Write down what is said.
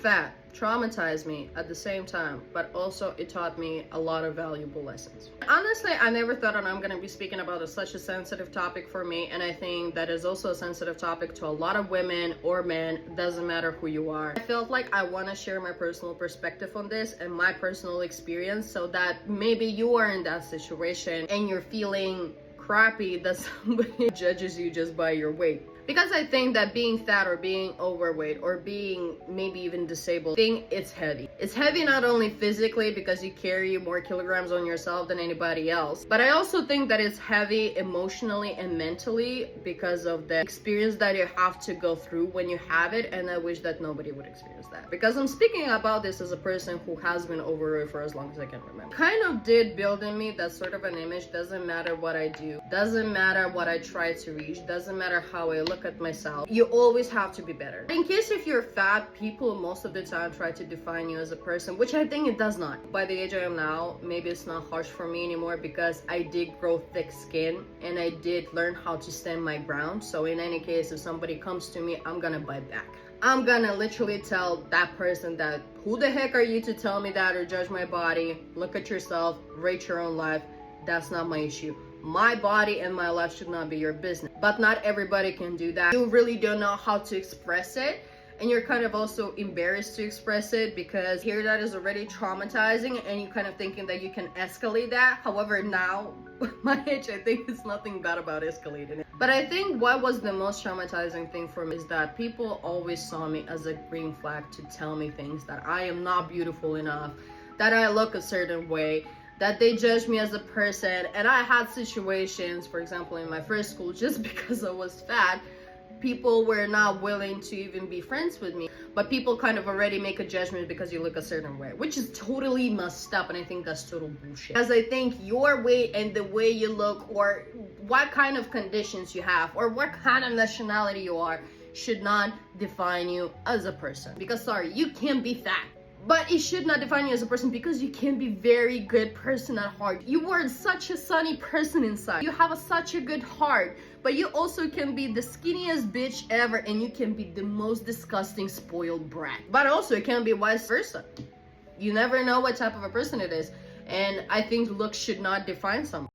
fat traumatized me at the same time, but also it taught me a lot of valuable lessons. Honestly, I never thought that I'm gonna be speaking about such a sensitive topic for me, and I think that is also a sensitive topic to a lot of women or men, doesn't matter who you are. I felt like I want to share my personal perspective on this and my personal experience, so that maybe you are in that situation and you're feeling crappy that somebody judges you just by your weight. Because I think that being fat or being overweight or being maybe even disabled, it's heavy. It's heavy not only physically because you carry more kilograms on yourself than anybody else, but I also think that it's heavy emotionally and mentally because of the experience that you have to go through when you have it, and I wish that nobody would experience that. Because I'm speaking about this as a person who has been overweight for as long as I can remember. Kind of did build in me that sort of an image. Doesn't matter what I do, doesn't matter what I try to reach, doesn't matter how I look at myself, you always have to be better. In case if you're fat, people most of the time try to define you as a person, which I think it does not. By the age I am now, maybe it's not harsh for me anymore because I did grow thick skin and I did learn how to stand my ground. So in any case, if somebody comes to me, I'm gonna bite back. I'm gonna literally tell that person that, who the heck are you to tell me that or judge my body? Look at yourself, rate your own life. That's not my issue. My body and my life should not be your business. But not everybody can do that. You really don't know how to express it, and you're kind of also embarrassed to express it because here that is already traumatizing and you're kind of thinking that you can escalate that. However, now my age, I think it's nothing bad about escalating it. But I think what was the most traumatizing thing for me is that people always saw me as a green flag to tell me things, that I am not beautiful enough, that I look a certain way, that they judge me as a person. And I had situations, for example, in my first school, just because I was fat, people were not willing to even be friends with me, but people kind of already make a judgment because you look a certain way, which is totally messed up, and I think that's total bullshit. As I think your weight and the way you look, or what kind of conditions you have, or what kind of nationality you are, should not define you as a person. Because sorry, you can be fat, but it should not define you as a person, because you can be very good person at heart. You are such a sunny person inside. You have such a good heart, but you also can be the skinniest bitch ever, and you can be the most disgusting spoiled brat. But also it can be vice versa. You never know what type of a person it is. And I think looks should not define someone.